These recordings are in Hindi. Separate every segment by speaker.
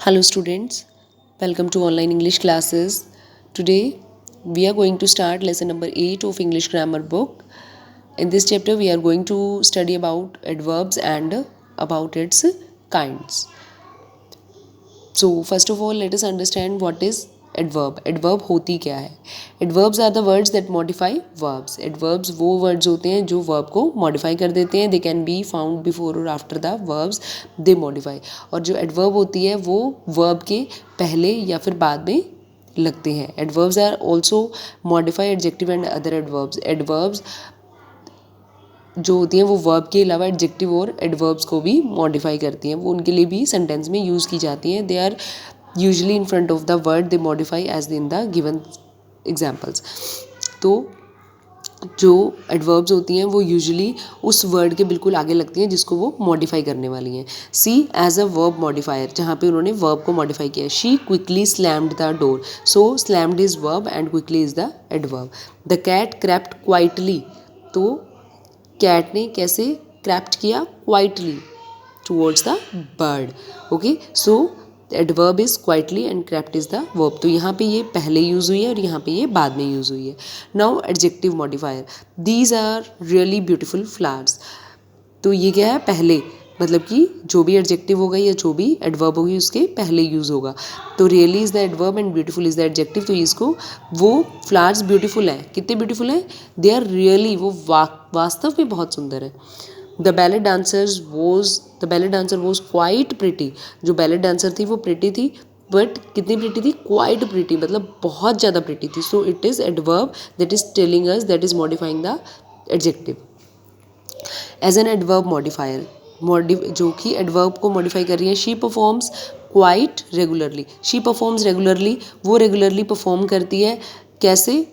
Speaker 1: Hello students, welcome to online English classes. Today we are going to start lesson number 8 of English grammar book. In this chapter we are going to study about adverbs and about its kinds. So first of all let us understand what is adverb. Adverb होती क्या है? Adverbs are the words that modify verbs. Adverbs वो words होते हैं जो verb को modify कर देते हैं. They can be found before or after the verbs they modify. और जो adverb होती है वो verb के पहले या फिर बाद में लगते हैं. Adverbs are also modify adjective and other adverbs. Adverbs जो होती हैं वो वर्ब के अलावा एडजेक्टिव और एडवर्ब्स को भी मॉडिफाई करती हैं. वो उनके लिए भी सेंटेंस में यूज़ की जाती हैं. They are usually in front of the word they modify as in the given examples. तो जो एडवर्ब्स होती हैं वो यूजुअली उस वर्ड के बिल्कुल आगे लगती हैं जिसको वो मॉडिफाई करने वाली हैं. See as a verb modifier, जहाँ पे उन्होंने वर्ब को मॉडिफाई किया. She quickly slammed the door. So slammed is verb and quickly is the adverb. The cat crept quietly. तो कैट ने कैसे क्रैप्ट किया? Quietly towards the bird. Okay, so adverb is quietly and crept is the verb. तो यहाँ पे ये पहले यूज़ हुई है और यहाँ पे ये बाद में यूज़ हुई है. Now adjective modifier. These are really beautiful flowers. तो ये क्या है? पहले, मतलब कि जो भी एडजेक्टिव होगा या जो भी एडवर्ब होगी उसके पहले यूज़ होगा. तो really is the adverb and beautiful is the adjective. तो इसको वो फ्लावर्स ब्यूटीफुल हैं. कितने ब्यूटीफुल हैं? दे आर रियली, वो वास्तव में बहुत सुंदर है. The ballet dancer was quite pretty. जो बैले डांसर थी वो प्रिटी थी, बट कितनी प्रिटी थी? क्वाइट प्रिटी, मतलब बहुत ज़्यादा प्रिटी थी. So it is adverb that is telling us, that is modifying the adjective. As an adverb modifier, जो कि एडवर्ब को मॉडिफाई कर रही है. She performs quite regularly. She performs regularly, वो रेगुलरली परफॉर्म करती है. कैसे?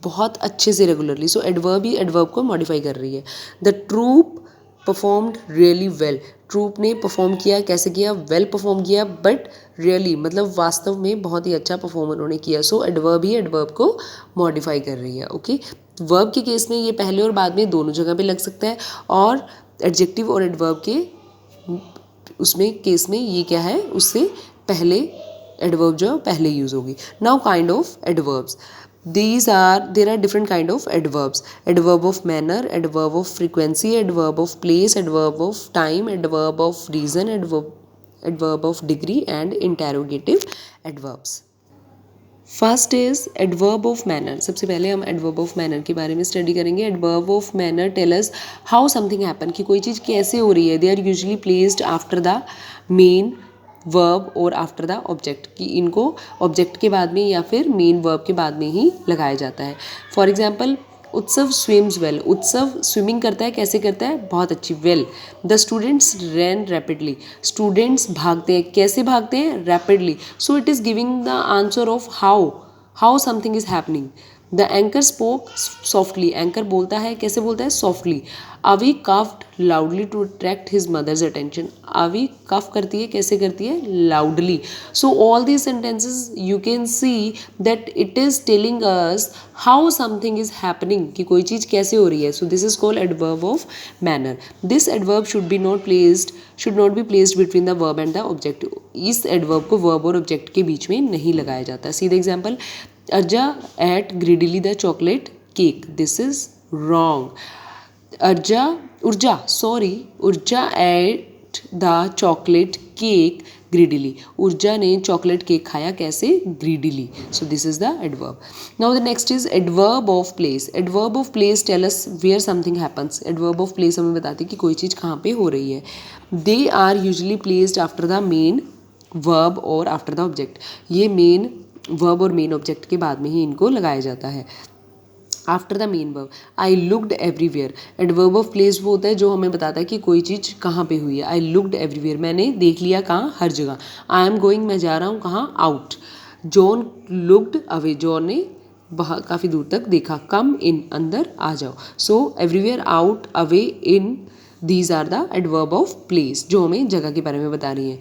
Speaker 1: बहुत अच्छे से रेगुलरली. सो एडवर्ब ही एडवर्ब को मॉडिफाई कर रही है. The troop performed really well. Troop ने परफॉर्म किया. कैसे किया? वेल परफॉर्म किया, बट रियली मतलब वास्तव में बहुत ही अच्छा परफॉर्म उन्होंने किया. सो एडवर्ब ही एडवर्ब को मॉडिफाई कर रही है. ओके, वर्ब के केस में ये पहले और बाद में दोनों जगह पे लग सकता है, और एडजेक्टिव और एडवर्ब के उसमें केस में ये क्या है? उससे पहले एडवर्ब जो पहले यूज़ होगी. Now kind of adverbs. There are different kind of adverbs. Adverb of manner, adverb of frequency, adverb of place, adverb of time, adverb of reason, adverb of degree, and interrogative adverbs. First is adverb of manner. सबसे पहले हम एडवर्ब ऑफ मैनर के बारे में स्टडी करेंगे. Adverb of manner tell us how something happen, कि कोई चीज़ कैसे हो रही है. They are usually placed after the main verb और आफ्टर द ऑब्जेक्ट, कि इनको ऑब्जेक्ट के बाद में या फिर मेन वर्ब के बाद में ही लगाया जाता है. For example, Utsav swims well. Utsav swimming करता है. कैसे करता है? बहुत अच्छी. Well. The students ran rapidly. Students भागते हैं. कैसे भागते हैं? Rapidly. So it is giving the answer of how something is happening. The anchor spoke softly. Anchor बोलता है. कैसे बोलता है? Softly. Avi coughed loudly to attract his mother's attention. Avi cough करती है. कैसे करती है? Loudly. So all these sentences you can see that it is telling us how something is happening, कि कोई चीज़ कैसे हो रही है. So this is called adverb of manner. This adverb should not be placed between the verb and the object. इस एडवर्ब को वर्ब और ऑब्जेक्ट के बीच में नहीं लगाया जाता. See the example, Urja ate greedily the chocolate cake. This is wrong. Urja ate the chocolate cake greedily. उर्जा ने चॉकलेट केक खाया. कैसे? Greedily. So this is the adverb. Now the next is adverb of place. Adverb of place tell us where something happens. Adverb of place हमें बताती है कि कोई चीज़ कहाँ पे हो रही है. They are usually placed after the main verb और आफ्टर द ऑब्जेक्ट. ये मेन वर्ब और मेन ऑब्जेक्ट के बाद में ही इनको लगाया जाता है. After the main verb. I looked everywhere. Adverb of place वो होता है जो हमें बताता है कि कोई चीज़ कहाँ पे हुई है. आई लुकड एवरीवेयर, मैंने देख लिया. कहाँ? हर जगह. आई एम गोइंग, मैं जा रहा हूँ. कहाँ? Out. John looked away. John ने बाहर काफ़ी दूर तक देखा. कम इन, अंदर आ जाओ. So everywhere, out, away, in, these are the adverb of place, जो हमें जगह के बारे में बता रही हैं.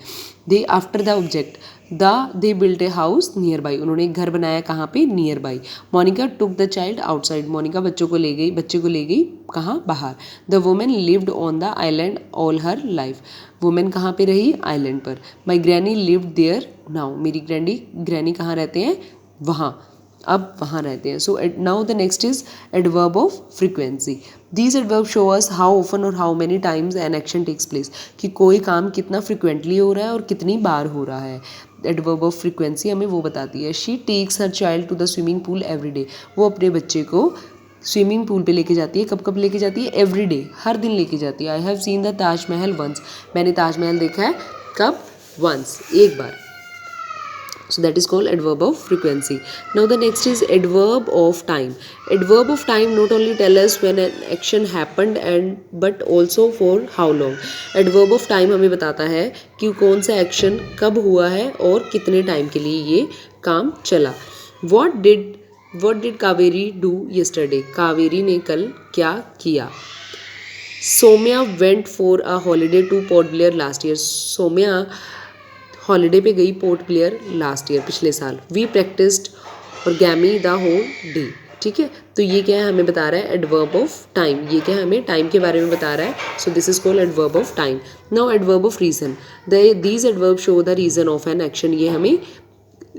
Speaker 1: They after the object, they built a house nearby, उन्होंने एक घर बनाया कहाँ पे, nearby. Monica took the child outside, Monica बच्चे को ले गई कहाँ, बाहर. The women lived on the island all her life, women कहाँ पे रही, आइलैंड पर. माई ग्रैनी लिव्ड देयर नाउ, मेरी ग्रैनी कहाँ रहते हैं, वहाँ, अब वहाँ रहते हैं. So now the next is adverb of frequency. These adverb show us how often और how many times an action takes place, कि कोई काम कितना फ्रिक्वेंटली हो रहा है और कितनी बार हो रहा है. एडवर्ब ऑफ फ्रीक्वेंसी हमें वो बताती है. She takes her child to the swimming pool every day, वो अपने बच्चे को स्विमिंग पूल पे लेके जाती है. कब कब लेके जाती है, एवरी डे, हर दिन लेके जाती है. I have seen the Taj Mahal once, मैंने ताजमहल देखा है कब, वंस, एक बार. So that is called adverb of frequency. Now the next is adverb of time. Adverb of time not only tell us when an action happened but also for how long. Adverb of time हमें बताता है कि कौन सा एक्शन कब हुआ है और कितने टाइम के लिए ये काम चला. What did Kaveri do yesterday? Kaveri ने कल क्या किया. Saumya went for a holiday to Port Blair last year. Saumya holiday पे गई पोर्ट ब्लेयर लास्ट ईयर, पिछले साल. We practised origami the whole day. ठीक है, तो ये क्या है, हमें बता रहा है एडवर्ब ऑफ टाइम. ये क्या है, हमें टाइम के बारे में बता रहा है. So this is called adverb of time. Now adverb of reason. These adverb show the reason of an action, ये हमें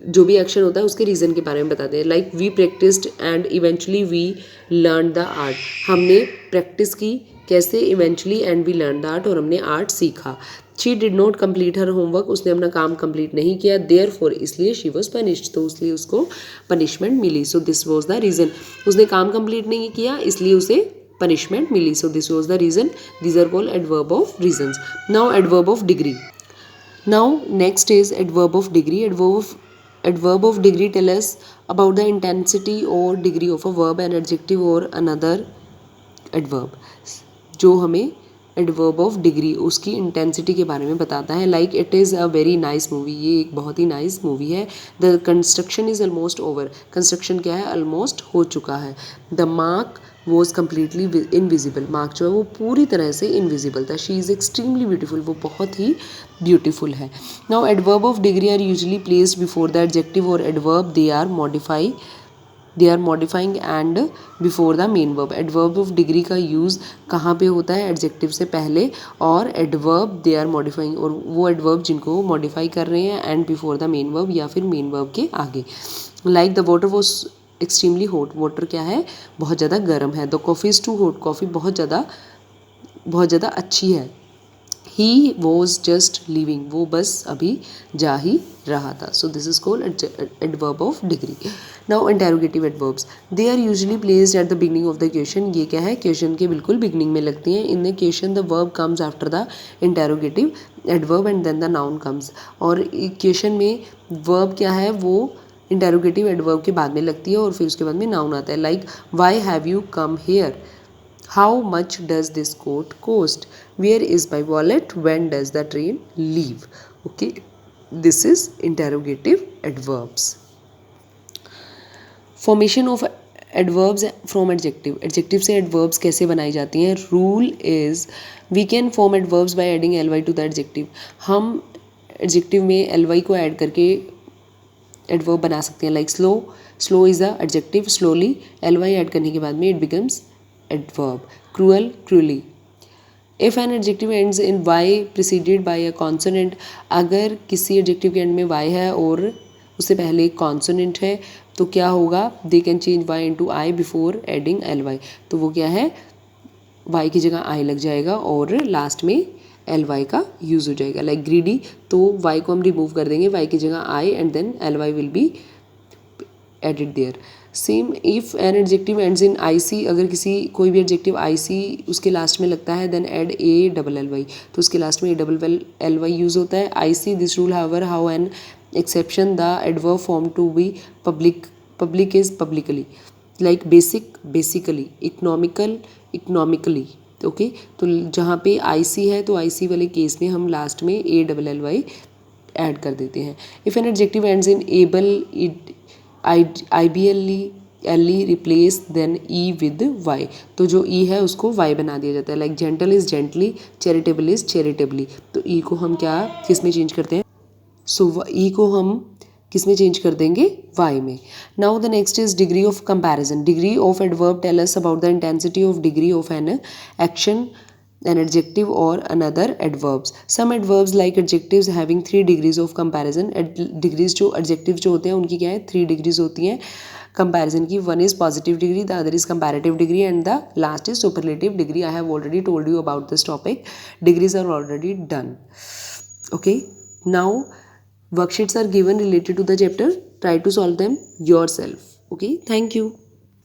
Speaker 1: जो भी एक्शन होता है उसके रीज़न के बारे में बताते हैं. Like we practised and eventually we learn the art, हमने प्रैक्टिस की कैसे, eventually and we learn the art, और हमने आर्ट सीखा. She did not complete her homework, उसने अपना काम कंप्लीट नहीं किया. देयर फॉर, इसलिए शी वॉज पनिश्ड, तो इसलिए उसको पनिशमेंट मिली. So this was the reason. उसने काम कंप्लीट नहीं किया इसलिए उसे पनिशमेंट मिली. So this was the reason. These are called adverb of reasons. Now adverb of degree. Now next is adverb of degree. Adverb of degree tell us about the intensity or degree of a verb, an adjective or another adverb. जो हमें एडवर्ब ऑफ डिग्री उसकी इंटेंसिटी के बारे में बताता है. Like it is a very nice movie, ये एक बहुत ही नाइस मूवी है. The construction is almost over, construction क्या है, ऑलमोस्ट हो चुका है. The mark was completely invisible, mark जो है वो पूरी तरह से इनविजिबल था. शी इज़ एक्सट्रीमली ब्यूटीफुल, वो बहुत ही ब्यूटीफुल है. Now adverb of degree are usually placed before the adjective और adverb. They are modifying and before the main verb. Adverb of degree का यूज़ कहाँ पे होता है, एडजेक्टिव से पहले, और एडवर्ब दे आर मॉडिफाइंग, और वो एडवर्ब जिनको मॉडिफाई कर रहे हैं, and before the main verb या फिर मेन वर्ब के आगे. Like the water was extremely hot, water क्या है, बहुत ज़्यादा गर्म है. The coffee is too hot, coffee बहुत ज़्यादा अच्छी है. ही वॉज जस्ट लिविंग, वो बस अभी जा ही रहा था. So this is called adverb of degree. Now interrogative adverbs. They are usually placed at the beginning of the question. ये क्या है, क्वेश्चन के बिल्कुल बिगनिंग में लगती हैं. In the question the verb comes after the interrogative adverb and then the noun comes. और क्वेश्चन में वर्ब क्या है, वो इंटेरोगेटिव एडवर्ब के बाद में लगती है और फिर उसके बाद में नाउन आता है. Like why have you come here, how much does this coat cost, where is my wallet, when does the train leave. Okay, this is interrogative adverbs. Formation of adverbs from adjective. adjective से adverbs कैसे बनाई जाती हैं. rule is we can form adverbs by adding ly to the adjective. हम adjective में ly को add करके adverb बना सकते हैं. like slow is the adjective, slowly ly add करने के बाद में it becomes adverb. cruel, cruelly. if an adjective ends in y preceded by a consonant, अगर किसी adjective के end में y है और उससे पहले एक consonant है तो क्या होगा, they can change y into I before adding ly. तो वो क्या है, y की जगह I लग जाएगा और लास्ट में ly का यूज़ हो जाएगा. लाइक greedy, तो y को हम रिमूव कर देंगे, y की जगह I and then ly will be added there. Same if an adjective ends in IC, अगर कोई भी एडजेक्टिव IC उसके लास्ट में लगता है, देन एड ALLY, तो उसके लास्ट में ALLY यूज़ होता है. IC this rule however how an exception the adverb form to be public is publicly. Like basic basically, economical economically. Okay, तो जहाँ पे IC है तो IC वाले केस में हम लास्ट में ALLY ऐड कर देते हैं. If an adjective ends in able, IBLE, L E replace then E with Y, तो जो ई है उसको वाई बना दिया जाता है। Like gentle is gently, charitable is charitably, तो ई को हम क्या किस में चेंज करते हैं, सो ई को हम किस में चेंज कर देंगे, वाई में। Now the next is degree of comparison. Degree of adverb tell us about the intensity of degree of an action, an adjective or another adverbs. Some adverbs like adjectives having 3 degrees of comparison. Degrees जो adjectives जो होते हैं उनकी क्या है, 3 degrees होती हैं comparison की. One is positive degree, the other is comparative degree, and the last is superlative degree. I have already told you about this topic. Degrees are already done. Okay, now worksheets are given related to the chapter. Try to solve them yourself. Okay, thank you.